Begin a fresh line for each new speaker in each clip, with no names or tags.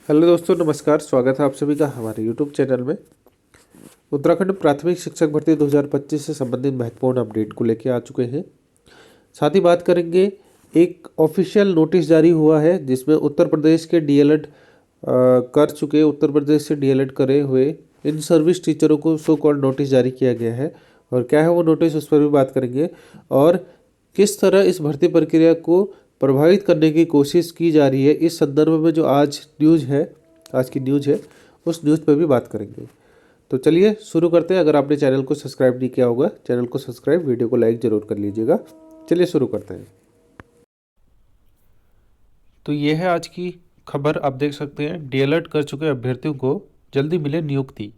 Hello दोस्तों, नमस्कार। स्वागत है आप सभी का हमारे यूट्यूब चैनल में। उत्तराखंड प्राथमिक शिक्षक भर्ती 2025 से संबंधित महत्वपूर्ण अपडेट को लेकर आ चुके हैं। साथ ही बात करेंगे, एक ऑफिशियल नोटिस जारी हुआ है जिसमें उत्तर प्रदेश के डीएलएड कर चुके, उत्तर प्रदेश से डीएलएड करे हुए इन सर्विस टीचरों को सो कॉल्ड नोटिस जारी किया गया है। और क्या है वो नोटिस, उस पर भी बात करेंगे। और किस तरह इस भर्ती प्रक्रिया को प्रभावित करने की कोशिश की जा रही है, इस संदर्भ में जो आज की न्यूज़ है, उस न्यूज़ पर भी बात करेंगे। तो चलिए शुरू करते हैं। अगर आपने चैनल को सब्सक्राइब नहीं किया होगा, चैनल को सब्सक्राइब, वीडियो को लाइक ज़रूर कर लीजिएगा। चलिए शुरू करते हैं। तो ये है आज की खबर, आप देख सकते हैं। डीएलएड कर चुके अभ्यर्थियों को जल्दी मिले नियुक्ति।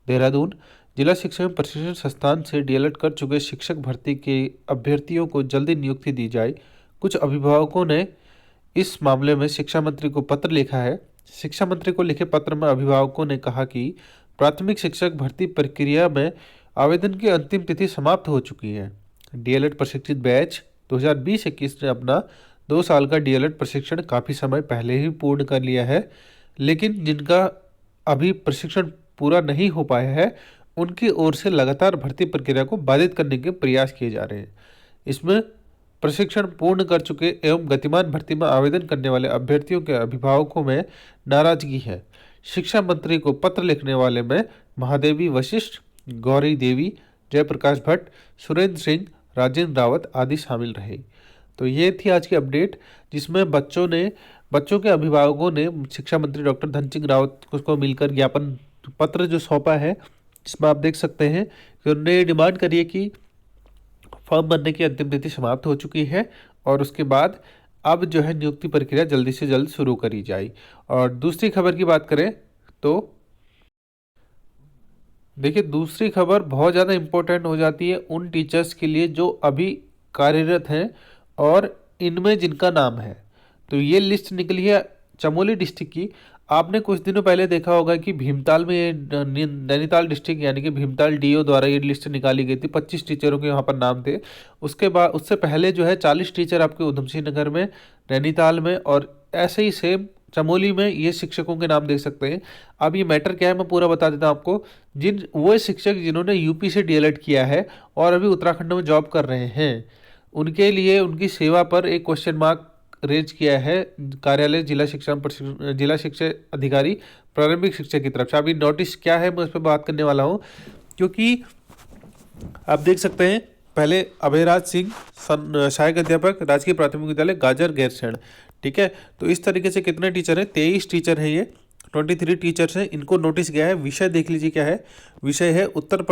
देहरादून जिला शिक्षा प्रशिक्षण संस्थान से डीएलएड कर चुके शिक्षक भर्ती के अभ्यर्थियों को जल्दी नियुक्ति दी जाए। कुछ अभिभावकों ने इस मामले में शिक्षा मंत्री को पत्र लिखा है। शिक्षा मंत्री को लिखे पत्र में अभिभावकों ने कहा कि प्राथमिक शिक्षक भर्ती प्रक्रिया में आवेदन की अंतिम तिथि समाप्त हो चुकी है। डीएलएड प्रशिक्षित बैच 2020-21 ने अपना 2 साल का डीएलएड प्रशिक्षण काफ़ी समय पहले ही पूर्ण कर लिया है, लेकिन जिनका अभी प्रशिक्षण पूरा नहीं हो पाया है, उनकी ओर से लगातार भर्ती प्रक्रिया को बाधित करने के प्रयास किए जा रहे हैं। इसमें प्रशिक्षण पूर्ण कर चुके एवं गतिमान भर्ती में आवेदन करने वाले अभ्यर्थियों के अभिभावकों में नाराजगी है। शिक्षा मंत्री को पत्र लिखने वाले में महादेवी वशिष्ठ, गौरी देवी, जयप्रकाश भट्ट, सुरेंद्र सिंह, राजेंद्र रावत आदि शामिल रहे। तो ये थी आज की अपडेट, जिसमें बच्चों के अभिभावकों ने शिक्षा मंत्री डॉक्टर धन सिंह रावत को मिलकर ज्ञापन पत्र जो सौंपा है, जिसमें आप देख सकते हैं कि उन्होंने ये डिमांड करी है कि फॉर्म भरने की अंतिम तिथि समाप्त हो चुकी है और उसके बाद अब जो है नियुक्ति प्रक्रिया जल्दी से जल्द शुरू करी जाए। और दूसरी खबर की बात करें तो देखिए, दूसरी खबर बहुत ज़्यादा इम्पोर्टेंट हो जाती है उन टीचर्स के लिए जो अभी कार्यरत हैं और इनमें जिनका नाम है। तो ये लिस्ट निकली है चमोली डिस्ट्रिक्ट की। आपने कुछ दिनों पहले देखा होगा कि भीमताल में ये नैनीताल डिस्ट्रिक्ट यानी कि भीमताल डीओ द्वारा ये लिस्ट निकाली गई थी। 25 टीचरों के यहाँ पर नाम थे। उसके बाद उससे पहले जो है 40 टीचर आपके उधम सिंह नगर में, नैनीताल में, और ऐसे ही सेम चमोली में ये शिक्षकों के नाम देख सकते हैं। अब ये मैटर क्या है मैं पूरा बता देता हूँ आपको। वो शिक्षक जिन्होंने यूपी से डीएलएड किया है और अभी उत्तराखंड में जॉब कर रहे हैं, उनके लिए उनकी सेवा पर एक क्वेश्चन मार्क रेज किया है कार्यालय जिला शिक्षा अधिकारी प्रारंभिक शिक्षा की तरफ से। अभी नोटिस क्या है मैं उस पर बात करने वाला हूँ, क्योंकि आप देख सकते हैं पहले अभयराज सिंह, सहायक अध्यापक, राजकीय प्राथमिक विद्यालय गाजर गैरसैंण। ठीक है, तो इस तरीके से कितने टीचर हैं? 23 टीचर हैं, ये 23 टीचर्स हैं। इनको नोटिस गया है। विषय देख लीजिए क्या है। विषय है उत्तर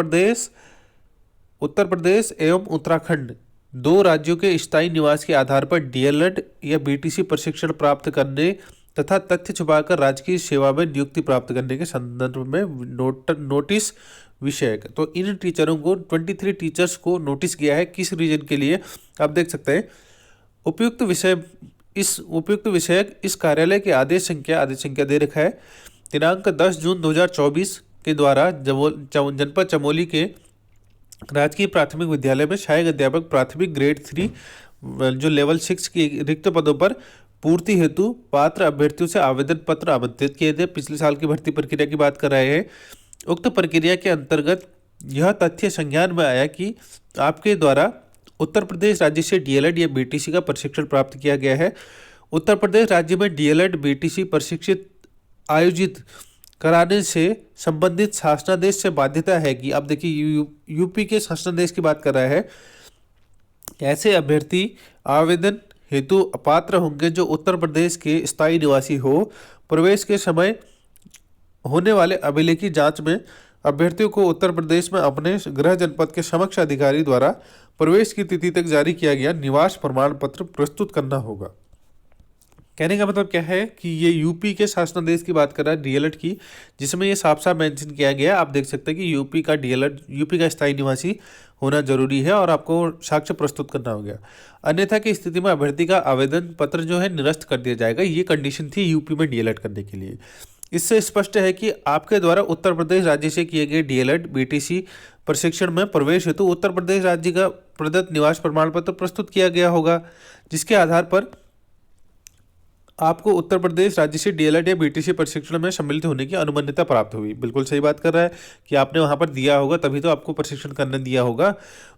प्रदेश एवं उत्तराखंड, 2 राज्यों के स्थायी निवास के आधार पर डीएलएड या बीटीसी प्रशिक्षण प्राप्त करने तथा तथ्य छुपाकर राजकीय सेवा में नियुक्ति प्राप्त करने के संदर्भ में नोटिस विषय। तो इन टीचरों को 23 टीचर्स को नोटिस किया है। किस रीजन के लिए आप देख सकते हैं। उपयुक्त विषय इस कार्यालय के आदेश संख्या दे रखा है। दिनांक 10 जून 2024 के द्वारा जनपद चमोली के राजकीय प्राथमिक विद्यालय में सहायक अध्यापक प्राथमिक ग्रेड 3 जो लेवल 6 की रिक्त पदों पर पूर्ति हेतु पात्र अभ्यर्थियों से आवेदन पत्र आमंत्रित किए थे। पिछले साल की भर्ती प्रक्रिया की बात कर रहे हैं। उक्त प्रक्रिया के अंतर्गत यह तथ्य संज्ञान में आया कि आपके द्वारा उत्तर प्रदेश राज्य से डीएलएड या बीटीसी का प्रशिक्षण प्राप्त किया गया है। उत्तर प्रदेश राज्य में डीएलएड बीटीसी प्रशिक्षित आयोजित कराने से संबंधित शासनादेश से बाध्यता है कि अब देखिए यूपी के शासनादेश की बात कर रहा है। ऐसे अभ्यर्थी आवेदन हेतु अपात्र होंगे जो उत्तर प्रदेश के स्थायी निवासी हो। प्रवेश के समय होने वाले अभिलेखी जांच में अभ्यर्थियों को उत्तर प्रदेश में अपने गृह जनपद के समक्ष अधिकारी द्वारा प्रवेश की तिथि तक जारी किया गया निवास प्रमाण पत्र प्रस्तुत करना होगा। कहने का मतलब क्या है कि ये यूपी के शासनादेश की बात कर रहा है डीएलएड की, जिसमें ये साफ साफ मेंशन किया गया है। आप देख सकते हैं कि यूपी का स्थायी निवासी होना जरूरी है और आपको साक्ष्य प्रस्तुत करना होगा। अन्यथा की स्थिति में अभ्यर्थी का आवेदन पत्र जो है निरस्त कर दिया जाएगा। ये कंडीशन थी यूपी में डीएलएड करने के लिए। इससे स्पष्ट है कि आपके द्वारा उत्तर प्रदेश राज्य से किए गए डीएलएड बीटीसी प्रशिक्षण में प्रवेश हेतु उत्तर प्रदेश राज्य का प्रदत्त निवास प्रमाण पत्र प्रस्तुत किया गया होगा, जिसके आधार पर आपको उत्तर प्रदेश राज्य से डीएलएड या बीटीसी प्रशिक्षण में सम्मिलित होने की अनुमति प्राप्त हुई। बिल्कुल सही बात कर रहा है कि आपने वहां पर दिया होगा, तभी तो आपको प्रशिक्षण करने दिया होगा।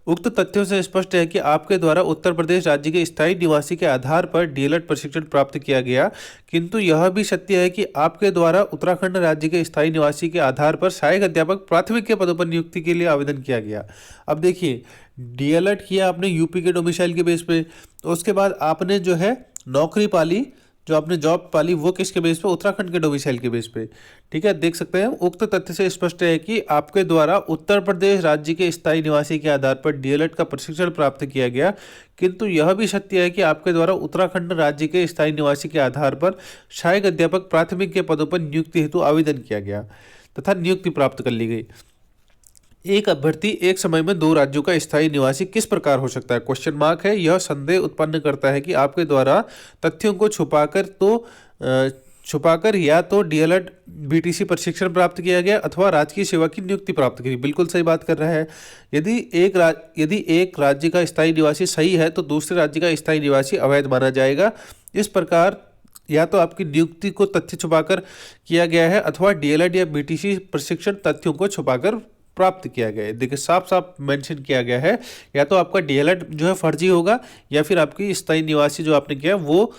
उक्त तथ्यों से स्पष्ट है कि आपके द्वारा उत्तर प्रदेश राज्य के स्थायी निवासी के आधार पर डीएलएड प्रशिक्षण प्राप्त किया गया, किंतु यह भी सत्य है कि आपके द्वारा उत्तराखंड राज्य के स्थायी निवासी के आधार पर सहायक अध्यापक प्राथमिक के पदों पर नियुक्ति के लिए आवेदन किया गया। अब देखिए, डीएलएड किया आपने यूपी के डोमिसाइल के बेस पे, तो उसके बाद आपने जो है नौकरी पाली, जो आपने जॉब पाली वो किसके बेस पे, उत्तराखंड के डोमिसाइल के बेस पे। ठीक है, देख सकते हैं उक्त तथ्य से स्पष्ट है कि आपके द्वारा उत्तर प्रदेश राज्य के स्थायी निवासी के आधार पर डीएलएड का प्रशिक्षण प्राप्त किया गया, किंतु यह भी सत्य है कि आपके द्वारा उत्तराखंड राज्य के स्थायी निवासी के आधार पर सहायक अध्यापक प्राथमिक के पदों पर नियुक्ति हेतु आवेदन किया गया तथा नियुक्ति प्राप्त कर ली गई। एक अभ्यर्थी एक समय में दो राज्यों का स्थायी निवासी किस प्रकार हो सकता है, क्वेश्चन मार्क है। यह संदेह उत्पन्न करता है कि आपके द्वारा तथ्यों को छुपाकर या तो डीएलएड बीटीसी प्रशिक्षण प्राप्त किया गया अथवा राजकीय सेवा की नियुक्ति प्राप्त की। बिल्कुल सही बात कर रहा है। यदि एक राज्य का स्थायी निवासी सही है तो दूसरे राज्य का स्थायी निवासी अवैध माना जाएगा। इस प्रकार या तो आपकी नियुक्ति को तथ्य छुपाकर किया गया है अथवा डीएलएड या बीटीसी प्रशिक्षण तथ्यों को छुपाकर प्राप्त किया गया है। देखिए, साफ साफ मेंशन किया गया है, या तो आपका डीएलएड जो है फर्जी होगा या फिर आपकी स्थायी निवासी जो आपने किया वो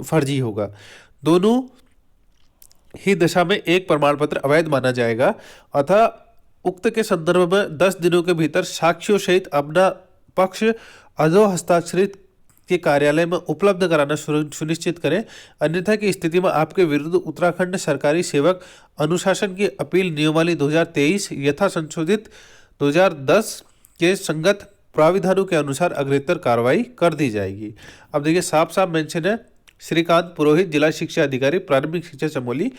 फर्जी होगा। दोनों ही दशा में एक प्रमाण पत्र अवैध माना जाएगा। अतः उक्त के संदर्भ में 10 दिनों के भीतर साक्ष्यों सहित अपना पक्ष अधो हस्ताक्षरित के कार्यालय में उपलब्ध कराना सुनिश्चित करें, अन्यथा की स्थिति में आपके विरुद्ध उत्तराखंड सरकारी सेवक अनुशासन की अपील नियमावली 2023 यथा संशोधित 2010 के संगत प्राविधानों के अनुसार अग्रेतर कार्रवाई कर दी जाएगी। अब देखिए, साफ साफ मेंशन है। श्रीकांत पुरोहित, जिला शिक्षा अधिकारी, प्रारंभिक शिक्षा चमोली।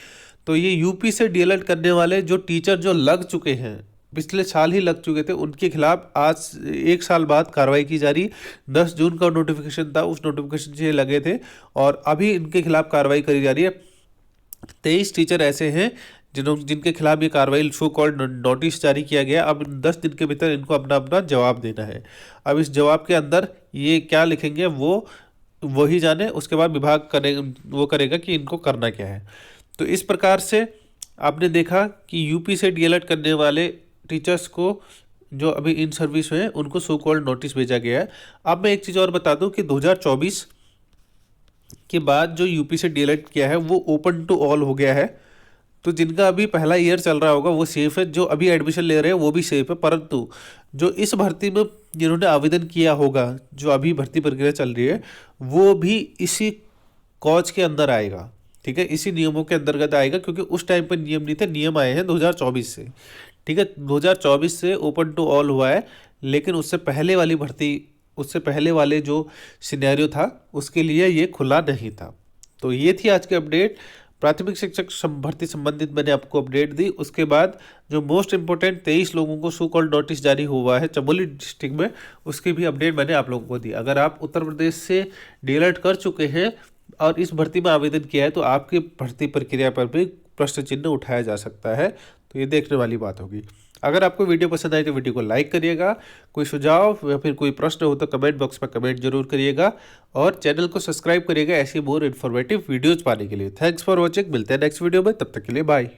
तो ये यूपी से डीएलएड करने वाले जो टीचर जो लग चुके हैं, पिछले साल ही लग चुके थे, उनके खिलाफ आज 1 साल बाद कार्रवाई की जा रही। 10 जून का नोटिफिकेशन था, उस नोटिफिकेशन से लगे थे और अभी इनके खिलाफ कार्रवाई करी जा रही है। 23 टीचर ऐसे हैं जिनके खिलाफ ये कार्रवाई सो कॉल्ड नोटिस जारी किया गया। अब 10 दिन के भीतर इनको अपना अपना जवाब देना है। अब इस जवाब के अंदर ये क्या लिखेंगे वो वही जाने, उसके बाद विभाग करेगा कि इनको करना क्या है। तो इस प्रकार से आपने देखा कि यूपी से डीएलएड करने वाले टीचर्स को जो अभी इन सर्विस में हैं उनको सो कॉल्ड नोटिस भेजा गया है। अब मैं एक चीज़ और बता दूं कि 2024 के बाद जो यूपी से डीएलएड किया है वो ओपन टू ऑल हो गया है। तो जिनका अभी पहला ईयर चल रहा होगा वो सेफ है, जो अभी एडमिशन ले रहे हैं वो भी सेफ है, परंतु जो इस भर्ती में जिन्होंने आवेदन किया होगा, जो अभी भर्ती प्रक्रिया चल रही है, वो भी इसी कॉज के अंदर आएगा। ठीक है, इसी नियमों के अंतर्गत आएगा, क्योंकि उस टाइम पर नियम नहीं थे, नियम आए हैं 2024 से। ठीक है, 2024 से ओपन टू ऑल हुआ है, लेकिन उससे पहले वाली भर्ती, उससे पहले वाले जो सिनेरियो था उसके लिए ये खुला नहीं था। तो ये थी आज की अपडेट। प्राथमिक शिक्षक भर्ती संबंधित मैंने आपको अपडेट दी। उसके बाद जो मोस्ट इंपोर्टेंट 23 लोगों को सो कॉल्ड नोटिस जारी हुआ है चमोली डिस्ट्रिक्ट में, उसकी भी अपडेट मैंने आप लोगों को दी। अगर आप उत्तर प्रदेश से डीएलएड कर चुके हैं और इस भर्ती में आवेदन किया है तो आपकी भर्ती प्रक्रिया पर भी प्रश्न चिन्ह उठाया जा सकता है। तो ये देखने वाली बात होगी। अगर आपको वीडियो पसंद आए तो वीडियो को लाइक करिएगा। कोई सुझाव या फिर कोई प्रश्न हो तो कमेंट बॉक्स में कमेंट जरूर करिएगा और चैनल को सब्सक्राइब करिएगा ऐसी मोर इन्फॉर्मेटिव वीडियोज पाने के लिए। Thanks for watching. मिलते हैं नेक्स्ट वीडियो में, तब तक के लिए बाय।